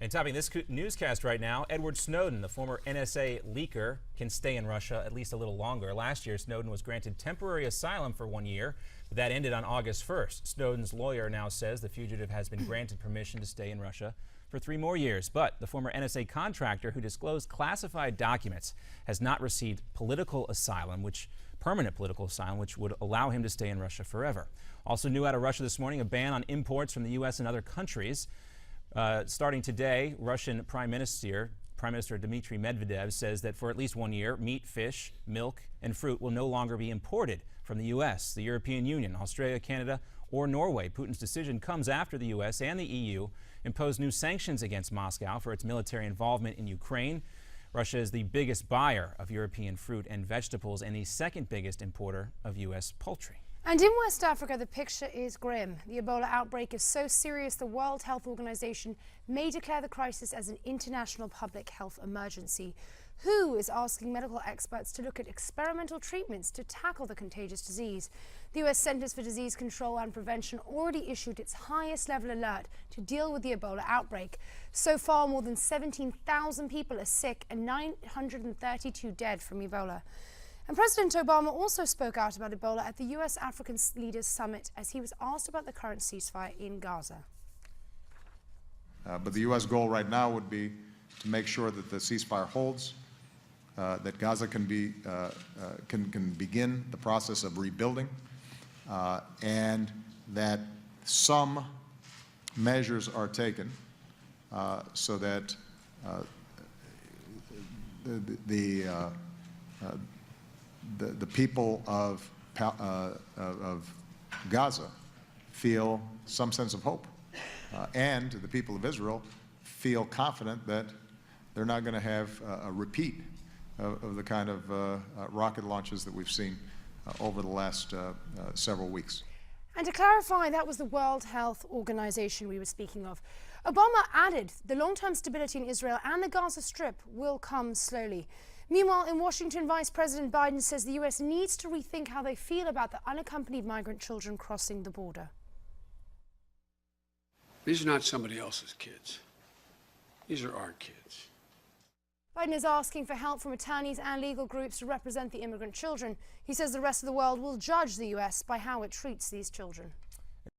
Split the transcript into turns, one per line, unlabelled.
And topping this newscast right now, Edward Snowden, the former NSA leaker, can stay in Russia at least a little longer. Last year, Snowden was granted temporary asylum for 1 year, but that ended on August 1st. Snowden's lawyer now says the fugitive has been granted permission to stay in Russia for 3 more years. But the former NSA contractor who disclosed classified documents has not received permanent political asylum, which would allow him to stay in Russia forever. Also new out of Russia this morning, a ban on imports from the U.S. and other countries. Starting today, Russian Prime Minister Dmitry Medvedev says that for at least 1 year, meat, fish, milk, and fruit will no longer be imported from the U.S., the European Union, Australia, Canada, or Norway. Putin's decision comes after the U.S. and the EU imposed new sanctions against Moscow for its military involvement in Ukraine. Russia is the biggest buyer of European fruit and vegetables and the second biggest importer of U.S. poultry.
And in West Africa, the picture is grim. The Ebola outbreak is so serious the World Health Organization may declare the crisis as an international public health emergency. WHO is asking medical experts to look at experimental treatments to tackle the contagious disease. The U.S. Centers for Disease Control and Prevention already issued its highest level alert to deal with the Ebola outbreak. So far, more than 17,000 people are sick and 932 dead from Ebola. And President Obama also spoke out about Ebola at the U.S. African Leaders Summit as he was asked about the current ceasefire in Gaza.
But the U.S. goal right now would be to make sure that the ceasefire holds, that Gaza can begin the process of rebuilding, and that some measures are taken so that the people of Gaza feel some sense of hope, and the people of Israel feel confident that they're not going to have a repeat of the kind of rocket launches that we've seen over the last several weeks.
And to clarify, that was the World Health Organization we were speaking of. Obama added the long-term stability in Israel and the Gaza Strip will come slowly. Meanwhile, in Washington, Vice President Biden says the U.S. needs to rethink how they feel about the unaccompanied migrant children crossing the border.
These are not somebody else's kids. These are our kids.
Biden is asking for help from attorneys and legal groups to represent the immigrant children. He says the rest of the world will judge the U.S. by how it treats these children.